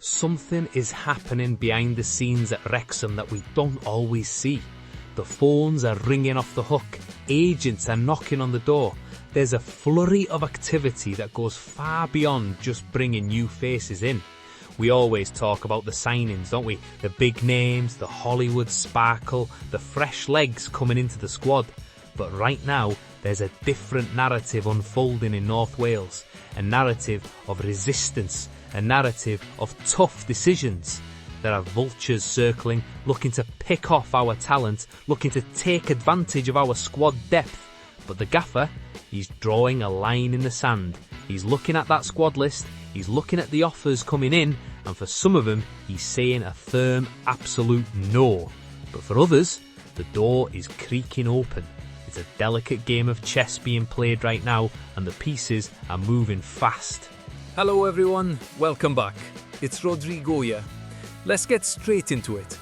Something is happening behind the scenes at Wrexham that we don't always see. The phones are ringing off the hook, agents are knocking on the door. There's a flurry of activity that goes far beyond just bringing new faces in. We always talk about the signings, don't we? The big names, the Hollywood sparkle, the fresh legs coming into the squad. But right now, there's a different narrative unfolding in North Wales. A narrative of resistance, a narrative of tough decisions. There are vultures circling, looking to pick off our talent, looking to take advantage of our squad depth. But the Gaffer, he's drawing a line in the sand. He's looking at that squad list, he's looking at the offers coming in, and for some of them, he's saying a firm, absolute no. But for others, the door is creaking open. It's a delicate game of chess being played right now, and the pieces are moving fast. Hello everyone, welcome back. It's Rodrigo here. Let's get straight into it.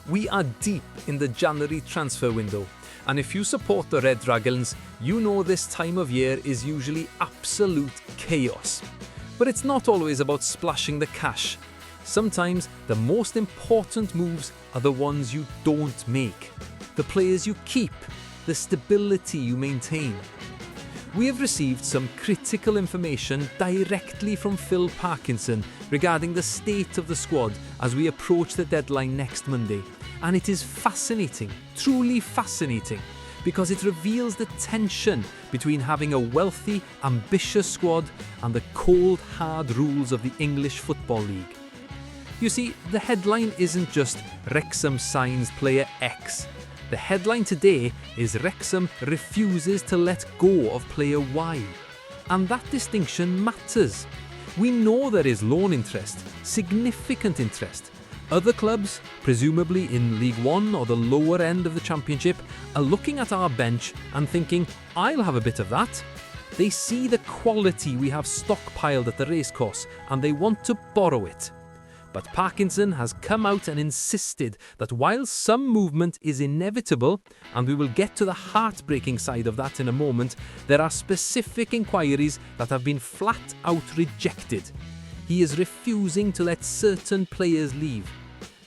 We are deep in the January transfer window, and if you support the Red Dragons, you know this time of year is usually absolute chaos. But it's not always about splashing the cash. Sometimes the most important moves are the ones you don't make, the players you keep, the stability you maintain. We have received some critical information directly from Phil Parkinson regarding the state of the squad as we approach the deadline next Monday. And it is fascinating, truly fascinating, because it reveals the tension between having a wealthy, ambitious squad and the cold, hard rules of the English Football League. You see, the headline isn't just Wrexham signs player X. The headline today is Wrexham refuses to let go of player Y. And that distinction matters. We know there is loan interest, significant interest. Other clubs, presumably in League One or the lower end of the Championship, are looking at our bench and thinking, I'll have a bit of that. They see the quality we have stockpiled at the Racecourse and they want to borrow it. But Parkinson has come out and insisted that while some movement is inevitable, and we will get to the heartbreaking side of that in a moment, there are specific inquiries that have been flat out rejected. He is refusing to let certain players leave.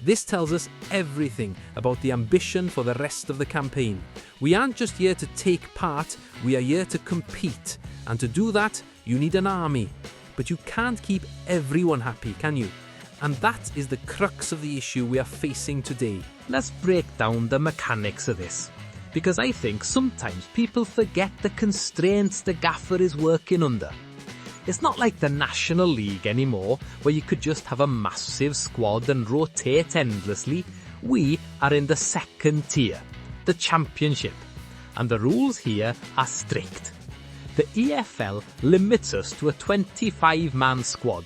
This tells us everything about the ambition for the rest of the campaign. We aren't just here to take part, we are here to compete. And to do that, you need an army. But you can't keep everyone happy, can you? And that is the crux of the issue we are facing today. Let's break down the mechanics of this, because I think sometimes people forget the constraints the Gaffer is working under. It's not like the National League anymore, where you could just have a massive squad and rotate endlessly. We are in the second tier, the Championship, and the rules here are strict. The EFL limits us to a 25-man squad.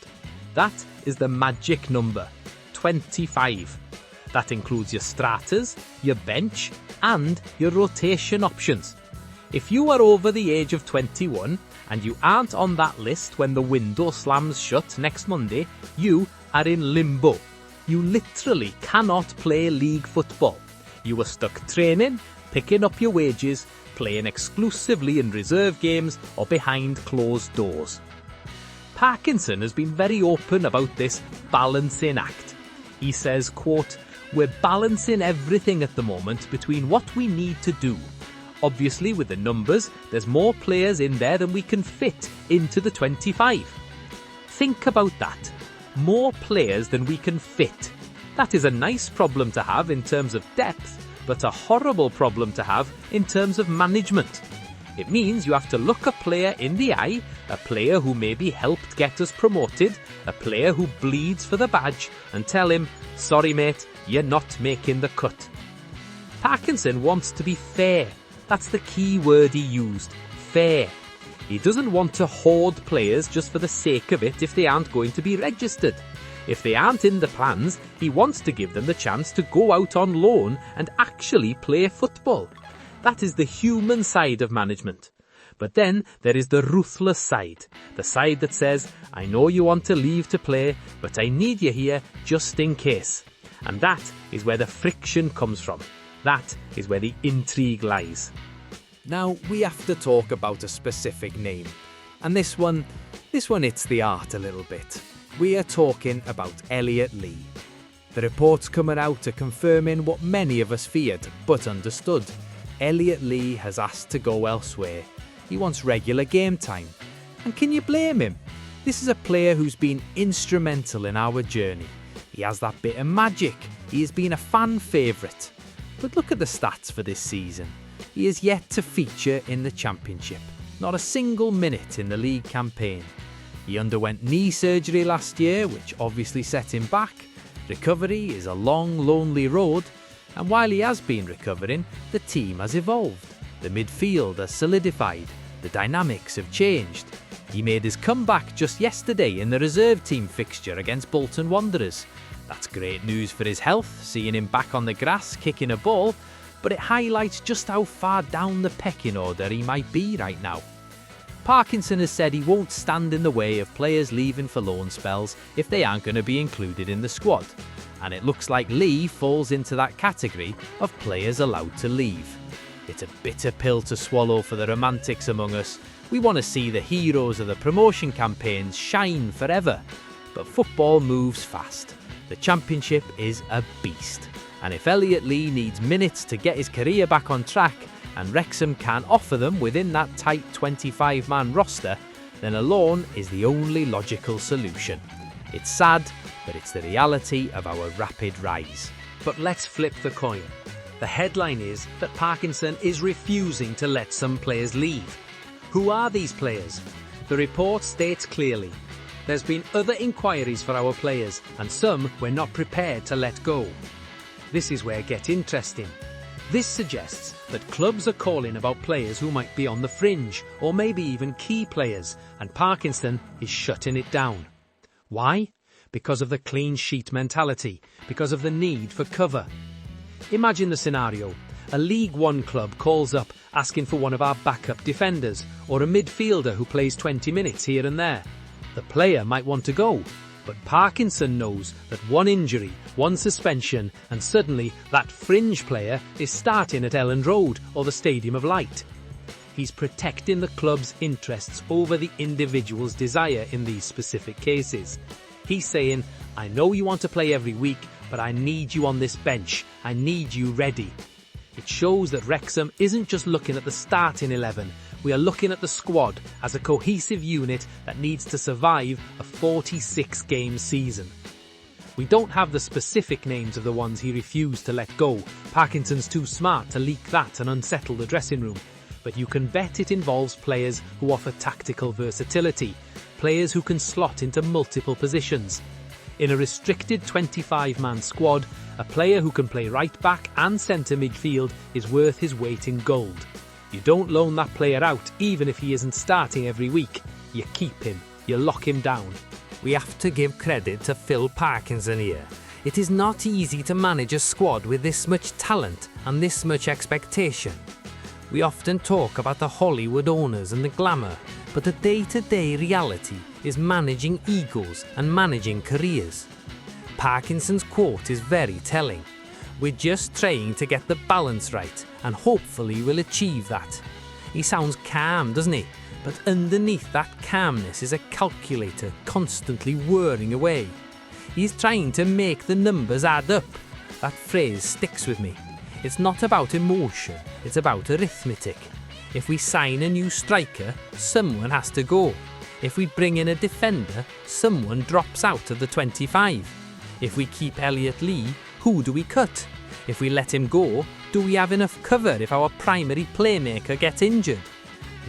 That is the magic number, 25. That includes your starters, your bench, and your rotation options. If you are over the age of 21 and you aren't on that list when the window slams shut next Monday, you are in limbo. You literally cannot play league football. You are stuck training, picking up your wages, playing exclusively in reserve games or behind closed doors. Parkinson has been very open about this balancing act. He says, quote, "We're balancing everything at the moment between what we need to do. Obviously, with the numbers, there's more players in there than we can fit into the 25. Think about that. More players than we can fit. That is a nice problem to have in terms of depth, but a horrible problem to have in terms of management. It means you have to look a player in the eye, a player who maybe helped get us promoted, a player who bleeds for the badge, and tell him, sorry mate, you're not making the cut." Parkinson wants to be fair. That's the key word he used, fair. He doesn't want to hoard players just for the sake of it if they aren't going to be registered. If they aren't in the plans, he wants to give them the chance to go out on loan and actually play football. That is the human side of management. But then there is the ruthless side, the side that says, I know you want to leave to play, but I need you here just in case. And that is where the friction comes from. That is where the intrigue lies. Now we have to talk about a specific name. And this one hits the art a little bit. We are talking about Elliot Lee. The reports coming out are confirming what many of us feared but understood. Elliot Lee has asked to go elsewhere. He wants regular game time. And can you blame him? This is a player who's been instrumental in our journey. He has that bit of magic. He has been a fan favourite. But look at the stats for this season. He is yet to feature in the Championship. Not a single minute in the league campaign. He underwent knee surgery last year, which obviously set him back. Recovery is a long, lonely road, and while he has been recovering, the team has evolved. The midfield has solidified. The dynamics have changed. He made his comeback just yesterday in the reserve team fixture against Bolton Wanderers. That's great news for his health, seeing him back on the grass kicking a ball, but it highlights just how far down the pecking order he might be right now. Parkinson has said he won't stand in the way of players leaving for loan spells if they aren't going to be included in the squad, and it looks like Lee falls into that category of players allowed to leave. It's a bitter pill to swallow for the romantics among us. We want to see the heroes of the promotion campaigns shine forever, but football moves fast. The Championship is a beast, and if Elliot Lee needs minutes to get his career back on track, and Wrexham can't offer them within that tight 25-man roster, then a loan is the only logical solution. It's sad, but it's the reality of our rapid rise. But let's flip the coin. The headline is that Parkinson is refusing to let some players leave. Who are these players? The report states clearly, there's been other inquiries for our players, and some we're not prepared to let go. This is where it gets interesting. This suggests that clubs are calling about players who might be on the fringe, or maybe even key players, and Parkinson is shutting it down. Why? Because of the clean sheet mentality, because of the need for cover. Imagine the scenario. A League One club calls up asking for one of our backup defenders, or a midfielder who plays 20 minutes here and there. The player might want to go, but Parkinson knows that one injury, one suspension, and suddenly that fringe player is starting at Elland Road or the Stadium of Light. He's protecting the club's interests over the individual's desire in these specific cases. He's saying, I know you want to play every week, but I need you on this bench. I need you ready. It shows that Wrexham isn't just looking at the starting 11. We are looking at the squad as a cohesive unit that needs to survive a 46-game season. We don't have the specific names of the ones he refused to let go. Parkinson's too smart to leak that and unsettle the dressing room. But you can bet it involves players who offer tactical versatility, players who can slot into multiple positions. In a restricted 25-man squad, a player who can play right back and centre midfield is worth his weight in gold. You don't loan that player out even if he isn't starting every week. You keep him, you lock him down. We have to give credit to Phil Parkinson here. It is not easy to manage a squad with this much talent and this much expectation. We often talk about the Hollywood owners and the glamour, but the day-to-day reality is managing egos and managing careers. Parkinson's quote is very telling. We're just trying to get the balance right, and hopefully we'll achieve that. He sounds calm, doesn't he? But underneath that calmness is a calculator constantly whirring away. He's trying to make the numbers add up. That phrase sticks with me. It's not about emotion, it's about arithmetic. If we sign a new striker, someone has to go. If we bring in a defender, someone drops out of the 25. If we keep Elliot Lee, who do we cut? If we let him go, do we have enough cover if our primary playmaker gets injured?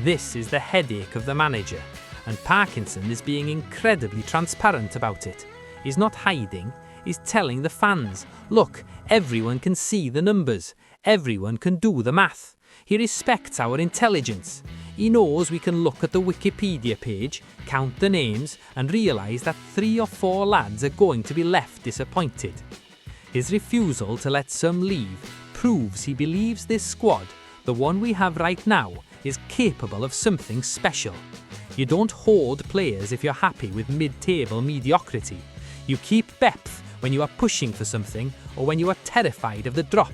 This is the headache of the manager, and Parkinson is being incredibly transparent about it. He's not hiding, he's telling the fans, look, everyone can see the numbers, everyone can do the math. He respects our intelligence. He knows we can look at the Wikipedia page, count the names, and realise that 3 or 4 lads are going to be left disappointed. His refusal to let some leave proves he believes this squad, the one we have right now, is capable of something special. You don't hoard players if you're happy with mid-table mediocrity. You keep depth when you are pushing for something or when you are terrified of the drop.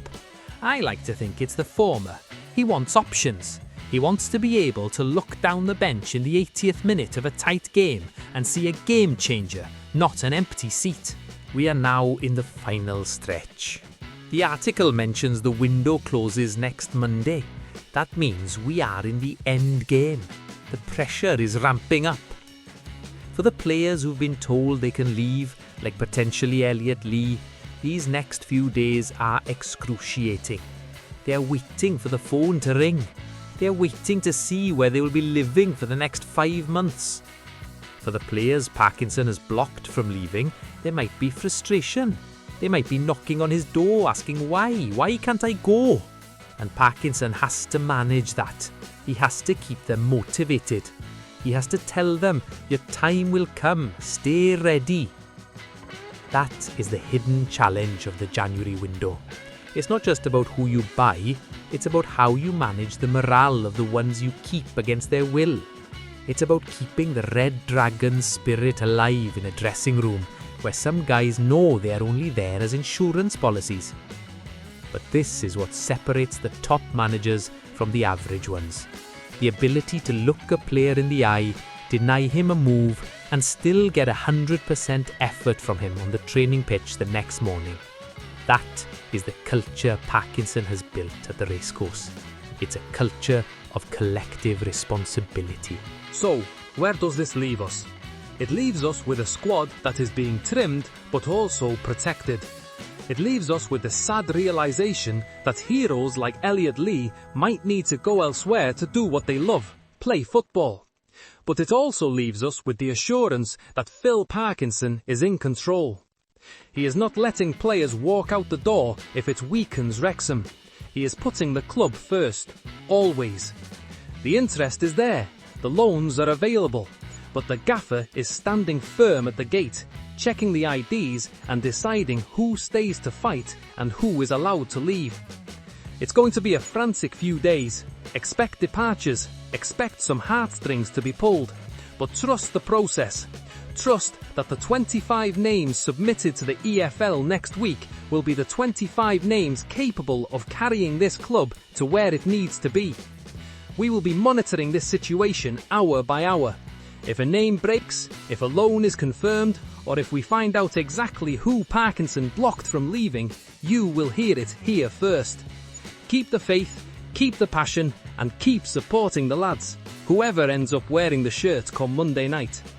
I like to think it's the former. He wants options. He wants to be able to look down the bench in the 80th minute of a tight game and see a game changer, not an empty seat. We are now in the final stretch. The article mentions the window closes next Monday. That means we are in the end game. The pressure is ramping up. For the players who've been told they can leave, like potentially Elliot Lee, these next few days are excruciating. They are waiting for the phone to ring. They are waiting to see where they will be living for the next 5 months. For the players Parkinson has blocked from leaving, there might be frustration. They might be knocking on his door asking why can't I go? And Parkinson has to manage that. He has to keep them motivated. He has to tell them, your time will come, stay ready. That is the hidden challenge of the January window. It's not just about who you buy, it's about how you manage the morale of the ones you keep against their will. It's about keeping the Red Dragon spirit alive in a dressing room where some guys know they are only there as insurance policies. But this is what separates the top managers from the average ones. The ability to look a player in the eye, deny him a move, and still get 100% effort from him on the training pitch the next morning. That is the culture Parkinson has built at the Racecourse. It's a culture of collective responsibility. So, where does this leave us? It leaves us with a squad that is being trimmed but also protected. It leaves us with the sad realization that heroes like Elliot Lee might need to go elsewhere to do what they love, play football. But it also leaves us with the assurance that Phil Parkinson is in control. He is not letting players walk out the door if it weakens Wrexham. He is putting the club first, always. The interest is there, the loans are available, but the Gaffer is standing firm at the gate, checking the IDs and deciding who stays to fight and who is allowed to leave. It's going to be a frantic few days. Expect departures, expect some heartstrings to be pulled, but trust the process. Trust that the 25 names submitted to the EFL next week will be the 25 names capable of carrying this club to where it needs to be. We will be monitoring this situation hour by hour. If a name breaks, if a loan is confirmed, or if we find out exactly who Parkinson blocked from leaving, you will hear it here first. Keep the faith, keep the passion, and keep supporting the lads, whoever ends up wearing the shirt come Monday night.